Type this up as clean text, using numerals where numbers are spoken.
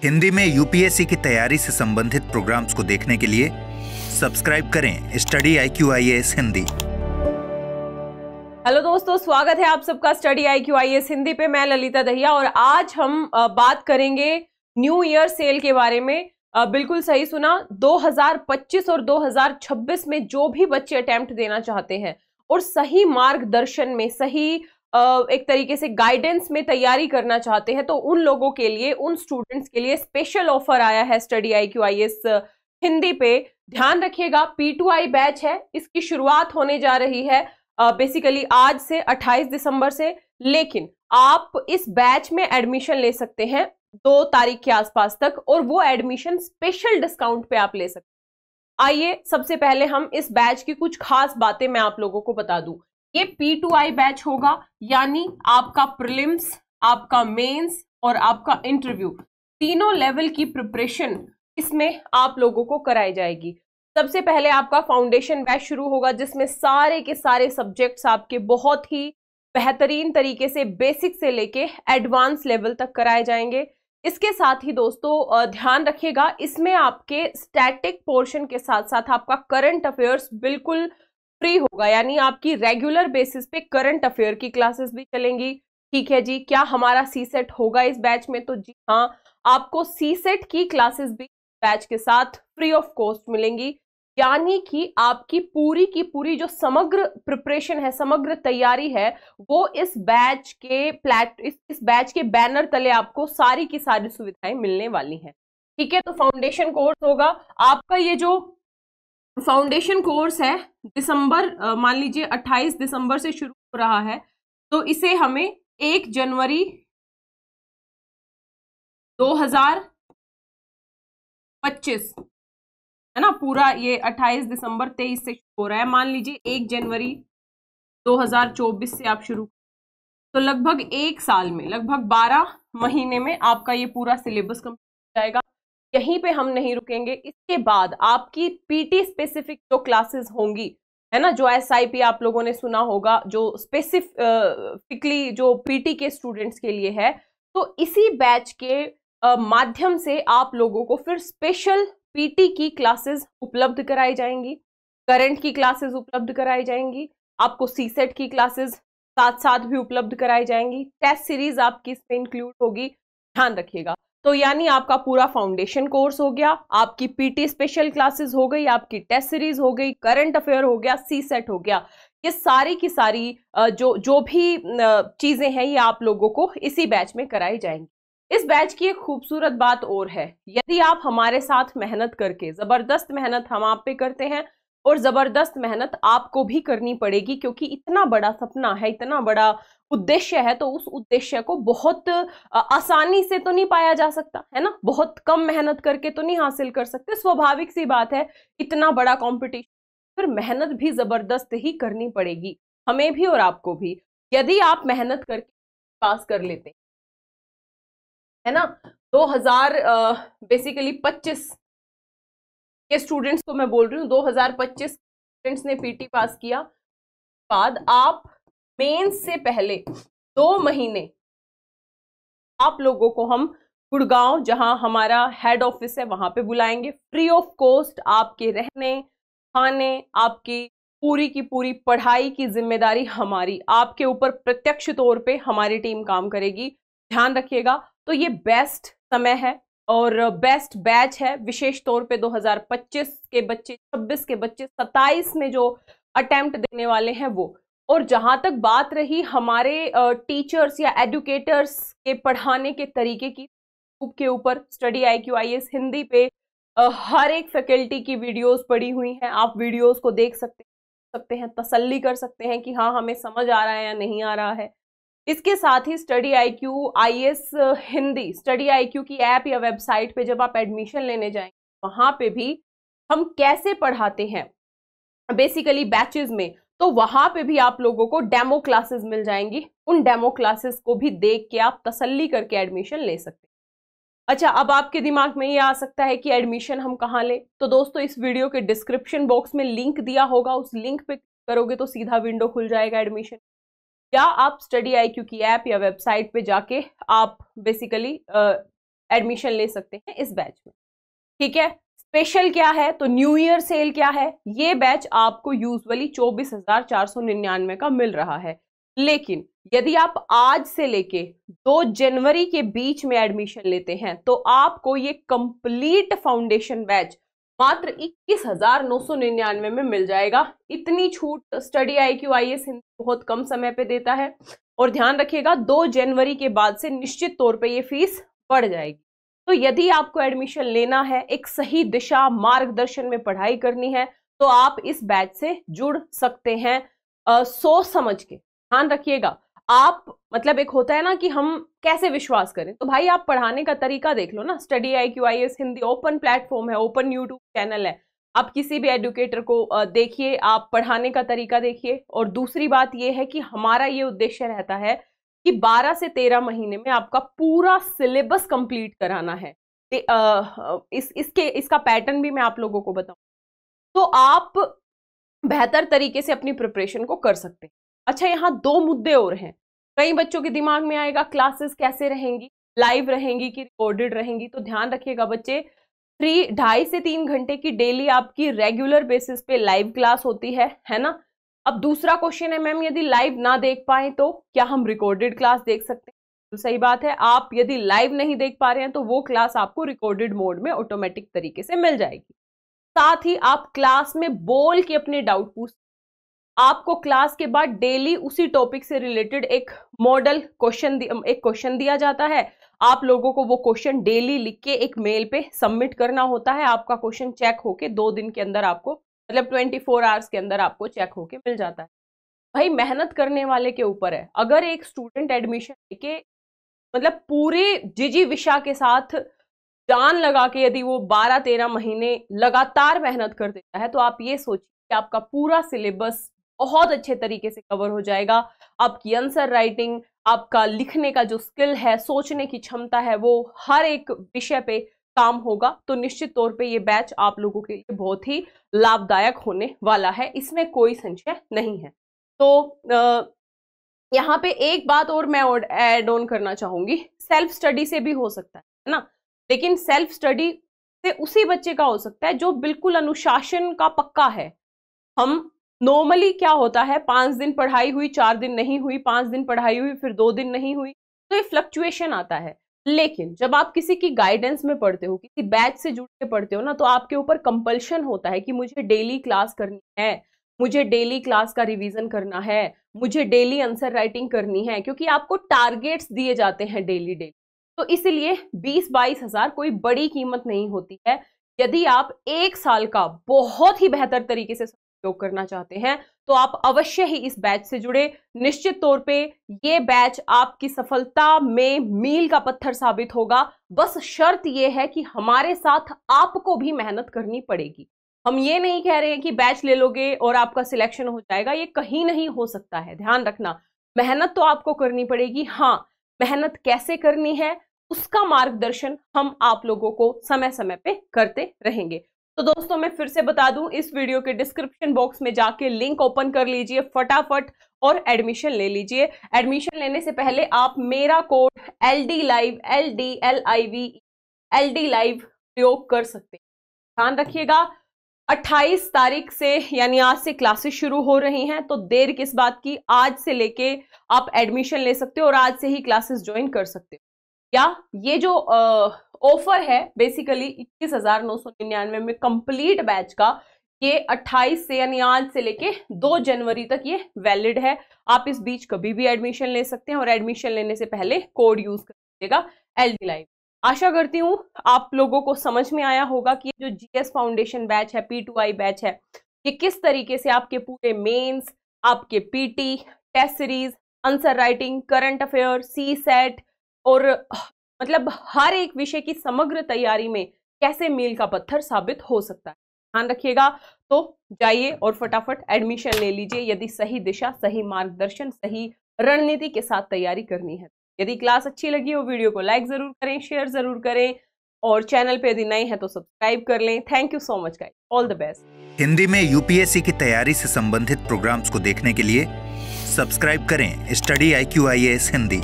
हिंदी में यूपीएससी की तैयारी से संबंधित प्रोग्राम्स को देखने के लिए सब्सक्राइब करें study IQ IAS Hindi. Hello दोस्तों, स्वागत है आप सबका स्टडी IQ IAS हिंदी पे। मैं ललिता दहिया और आज हम बात करेंगे न्यू ईयर सेल के बारे में। बिल्कुल सही सुना, 2025 और 2026 में जो भी बच्चे अटेम्प्ट देना चाहते हैं और सही मार्गदर्शन में, सही एक तरीके से गाइडेंस में तैयारी करना चाहते हैं, तो उन लोगों के लिए, उन स्टूडेंट्स के लिए स्पेशल ऑफर आया है स्टडी IQ IAS हिंदी पे। ध्यान रखिएगा, P2I बैच है, इसकी शुरुआत होने जा रही है बेसिकली आज से 28 दिसंबर से। लेकिन आप इस बैच में एडमिशन ले सकते हैं 2 तारीख के आसपास तक, और वो एडमिशन स्पेशल डिस्काउंट पे आप ले सकते हैं। आइए सबसे पहले हम इस बैच की कुछ खास बातें मैं आप लोगों को बता दूं। ये P2I बैच होगा, यानी आपका प्रीलिम्स, आपका मेंस और आपका इंटरव्यू, तीनों लेवल की प्रिपरेशन इसमें आप लोगों को कराई जाएगी। सबसे पहले आपका फाउंडेशन बैच शुरू होगा, जिसमें सारे के सारे सब्जेक्ट्स आपके बहुत ही बेहतरीन तरीके से बेसिक से लेके एडवांस लेवल तक कराए जाएंगे। इसके साथ ही दोस्तों ध्यान रखिएगा, इसमें आपके स्टैटिक पोर्शन के साथ साथ आपका करंट अफेयर्स बिल्कुल फ्री होगा, यानी आपकी रेगुलर बेसिस पे करंट अफेयर की क्लासेस भी चलेंगी। ठीक है जी, क्या हमारा सीसेट होगा इस बैच में? तो जी हाँ, आपको सीसेट की क्लासेस भी बैच के साथ फ्री ऑफ कॉस्ट मिलेंगी, यानी कि आपकी पूरी की पूरी जो समग्र प्रिपरेशन है, समग्र तैयारी है, वो इस बैच के बैनर तले आपको सारी की सारी सुविधाएं मिलने वाली हैं। ठीक है, तो फाउंडेशन कोर्स होगा आपका। ये जो फाउंडेशन कोर्स है दिसंबर, मान लीजिए 28 दिसंबर से शुरू हो रहा है, तो इसे हमें 1 जनवरी 2025 है ना, पूरा ये 28 दिसंबर 23 से शुरू हो रहा है। मान लीजिए 1 जनवरी 2024 से आप शुरू, तो लगभग 1 साल में, लगभग 12 महीने में आपका ये पूरा सिलेबस कंप्लीट हो जाएगा। यहीं पे हम नहीं रुकेंगे, इसके बाद आपकी पीटी स्पेसिफिक जो क्लासेस होंगी, है ना, जो SIP आप लोगों ने सुना होगा, जो स्पेसिफिकली जो पीटी के स्टूडेंट्स के लिए है, तो इसी बैच के माध्यम से आप लोगों को फिर स्पेशल पीटी की क्लासेस उपलब्ध कराई जाएंगी, करंट की क्लासेस उपलब्ध कराई जाएंगी, आपको सीसेट की क्लासेस साथ साथ भी उपलब्ध कराई जाएंगी, टेस्ट सीरीज आपकी इसमें इंक्लूड होगी। ध्यान रखिएगा, तो यानी आपका पूरा फाउंडेशन कोर्स हो गया, आपकी पीटी स्पेशल क्लासेस हो गई, आपकी टेस्ट सीरीज हो गई, करंट अफेयर हो गया, सीसेट हो गया। ये सारी की सारी जो भी चीजें हैं, ये आप लोगों को इसी बैच में कराई जाएंगी। इस बैच की एक खूबसूरत बात और है, यदि आप हमारे साथ मेहनत करके, जबरदस्त मेहनत हम आप पे करते हैं और जबरदस्त मेहनत आपको भी करनी पड़ेगी, क्योंकि इतना बड़ा सपना है, इतना बड़ा उद्देश्य है, तो उस उद्देश्य को बहुत आसानी से तो नहीं पाया जा सकता, है ना, बहुत कम मेहनत करके तो नहीं हासिल कर सकते। स्वाभाविक सी बात है, इतना बड़ा कंपटीशन, फिर मेहनत भी जबरदस्त ही करनी पड़ेगी, हमें भी और आपको भी। यदि आप मेहनत करके पास कर लेते है ना, 2025 के स्टूडेंट्स को मैं बोल रही हूँ, 2025 स्टूडेंट्स ने पीटी पास किया, बाद आप मेंस से पहले 2 महीने आप लोगों को हम गुड़गांव, जहां हमारा हेड ऑफिस है, वहां पे बुलाएंगे। फ्री ऑफ कॉस्ट आपके रहने, खाने, आपकी पूरी की पूरी पढ़ाई की जिम्मेदारी हमारी, आपके ऊपर प्रत्यक्ष तौर पे हमारी टीम काम करेगी। ध्यान रखिएगा, तो ये बेस्ट समय है और बेस्ट बैच है, विशेष तौर पे 2025 के बच्चे, 26 के बच्चे, 27 में जो अटेम्प्ट देने वाले हैं वो। और जहां तक बात रही हमारे टीचर्स या एजुकेटर्स के पढ़ाने के तरीके की, के ऊपर स्टडी IQ IAS हिंदी पे हर एक फैकल्टी की वीडियोस पड़ी हुई हैं, आप वीडियोस को देख सकते हैं, तसल्ली कर सकते हैं कि हाँ हमें समझ आ रहा है या नहीं आ रहा है। इसके साथ ही study IQ IAS Hindi, study IQ की ऐप या वेबसाइट पे जब आप एडमिशन लेने जाएंगे, वहां पे भी हम कैसे पढ़ाते हैं बेसिकली बैचेस में, तो वहां पे भी आप लोगों को डेमो क्लासेस मिल जाएंगी। उन डेमो क्लासेस को भी देख के आप तसल्ली करके एडमिशन ले सकते हैं। अच्छा, अब आपके दिमाग में ये आ सकता है कि एडमिशन हम कहाँ लें? तो दोस्तों, इस वीडियो के डिस्क्रिप्शन बॉक्स में लिंक दिया होगा, उस लिंक पे करोगे तो सीधा विंडो खुल जाएगा एडमिशन, या आप स्टडी IQ की ऐप या वेबसाइट पे जाके आप बेसिकली एडमिशन ले सकते हैं इस बैच में। ठीक है, स्पेशल क्या है तो न्यू ईयर सेल क्या है, ये बैच आपको यूजुअली 24,499 का मिल रहा है, लेकिन यदि आप आज से लेके 2 जनवरी के बीच में एडमिशन लेते हैं तो आपको ये कंप्लीट फाउंडेशन बैच मात्र 21,999 में मिल जाएगा। इतनी छूट स्टडी IQ IAS हिंदी बहुत कम समय पे देता है, और ध्यान रखिएगा 2 जनवरी के बाद से निश्चित तौर पे ये फीस बढ़ जाएगी। तो यदि आपको एडमिशन लेना है, एक सही दिशा मार्गदर्शन में पढ़ाई करनी है, तो आप इस बैच से जुड़ सकते हैं सोच समझ के। ध्यान रखिएगा, आप मतलब एक होता है ना कि हम कैसे विश्वास करें, तो भाई आप पढ़ाने का तरीका देख लो ना। Study IQ IAS Hindi open platform है, ओपन यूट्यूब चैनल है, आप किसी भी एडुकेटर को देखिए, आप पढ़ाने का तरीका देखिए। और दूसरी बात यह है कि हमारा ये उद्देश्य रहता है कि 12 से 13 महीने में आपका पूरा सिलेबस कंप्लीट कराना है। इसका पैटर्न भी मैं आप लोगों को बताऊं, तो आप बेहतर तरीके से अपनी प्रिपरेशन को कर सकते हैं। अच्छा, यहाँ 2 मुद्दे और हैं। कई बच्चों के दिमाग में आएगा क्लासेस कैसे रहेंगी, लाइव रहेंगी कि रिकॉर्डेड रहेंगी। तो ध्यान रखिएगा बच्चे, 2.5 से 3 घंटे की डेली आपकी रेगुलर बेसिस पे लाइव क्लास होती है ना। अब दूसरा क्वेश्चन है, मैम यदि लाइव ना देख पाए तो क्या हम रिकॉर्डेड क्लास देख सकते हैं? तो सही बात है, आप यदि लाइव नहीं देख पा रहे हैं तो वो क्लास आपको रिकॉर्डेड मोड में ऑटोमेटिक तरीके से मिल जाएगी। साथ ही आप क्लास में बोल के अपने डाउट पूछ, आपको क्लास के बाद डेली उसी टॉपिक से रिलेटेड एक मॉडल क्वेश्चन दिया जाता है। आप लोगों को वो क्वेश्चन डेली लिख के एक मेल पे सबमिट करना होता है। आपका क्वेश्चन चेक होके 2 दिन के अंदर आपको, मतलब 24 आवर्स के अंदर आपको चेक होके मिल जाता है। भाई मेहनत करने वाले के ऊपर है। अगर एक स्टूडेंट एडमिशन लेके मतलब पूरे जिजी विषय के साथ जान लगा के यदि वो 12-13 महीने लगातार मेहनत कर देता है, तो आप ये सोचिए कि आपका पूरा सिलेबस बहुत अच्छे तरीके से कवर हो जाएगा। आपकी आंसर राइटिंग, आपका लिखने का जो स्किल है, सोचने की क्षमता है, वो हर एक विषय पे काम होगा। तो निश्चित तौर पे ये बैच आप लोगों के लिए बहुत ही लाभदायक होने वाला है, इसमें कोई संशय नहीं है। तो यहाँ पे एक बात और मैं ऐड ऑन करना चाहूंगी, सेल्फ स्टडी से भी हो सकता है ना, लेकिन सेल्फ स्टडी से उसी बच्चे का हो सकता है जो बिल्कुल अनुशासन का पक्का है। हम नॉर्मली क्या होता है, 5 दिन पढ़ाई हुई, 4 दिन नहीं हुई, 5 दिन पढ़ाई हुई, फिर 2 दिन नहीं हुई, तो ये फ्लक्चुएशन आता है। लेकिन जब आप किसी की गाइडेंस में पढ़ते हो, किसी बैच से जुड़ के पढ़ते हो ना, तो आपके ऊपर कंपल्शन होता है कि मुझे डेली क्लास करनी है, मुझे डेली क्लास का रिवीजन करना है, मुझे डेली आंसर राइटिंग करनी है, क्योंकि आपको टारगेट्स दिए जाते हैं डेली। तो इसलिए 20-22 हजार कोई बड़ी कीमत नहीं होती है। यदि आप 1 साल का बहुत ही बेहतर तरीके से उपयोग करना चाहते हैं तो आप अवश्य ही इस बैच से जुड़े। निश्चित तौर पे ये बैच आपकी सफलता में मील का पत्थर साबित होगा। बस शर्त यह है कि हमारे साथ आपको भी मेहनत करनी पड़ेगी। हम ये नहीं कह रहे हैं कि बैच ले लोगे और आपका सिलेक्शन हो जाएगा, ये कहीं नहीं हो सकता है। ध्यान रखना, मेहनत तो आपको करनी पड़ेगी। हाँ, मेहनत कैसे करनी है उसका मार्गदर्शन हम आप लोगों को समय समय पे करते रहेंगे। तो दोस्तों मैं फिर से बता दूं, इस वीडियो के डिस्क्रिप्शन बॉक्स में जाके लिंक ओपन कर लीजिए फटाफट और एडमिशन ले लीजिए। एडमिशन लेने से पहले आप मेरा कोड LDLIVE LDLIVE प्रयोग कर सकते हैं। ध्यान रखिएगा, 28 तारीख से यानी आज से क्लासेस शुरू हो रही हैं, तो देर किस बात की, आज से लेके आप एडमिशन ले सकते हो और आज से ही क्लासेस ज्वाइन कर सकते हो। या ये जो ऑफर है बेसिकली 21,999 में कंप्लीट बैच का, ये 28 से यानी आज से लेके 2 जनवरी तक ये वैलिड है। आप इस बीच कभी भी एडमिशन ले सकते हैं और एडमिशन लेने से पहले कोड यूज कर लीजिएगा LDLIVE। आशा करती हूँ आप लोगों को समझ में आया होगा कि जो GS फाउंडेशन बैच है, P2I बैच है, ये किस तरीके से आपके पूरे मेंस, आपके PT, test series, answer writing, current affair, CSET और मतलब हर एक विषय की समग्र तैयारी में कैसे मील का पत्थर साबित हो सकता है। ध्यान रखिएगा, तो जाइए और फटाफट एडमिशन ले लीजिए यदि सही दिशा, सही मार्गदर्शन, सही रणनीति के साथ तैयारी करनी है। यदि क्लास अच्छी लगी हो वीडियो को लाइक जरूर करें, शेयर जरूर करें और चैनल पे यदि नए हैं तो सब्सक्राइब कर लें। Thank you so much guys, all the best. Hindi में UPSC की तैयारी से संबंधित प्रोग्राम्स को देखने के लिए सब्सक्राइब करें स्टडी IQ IAS हिंदी।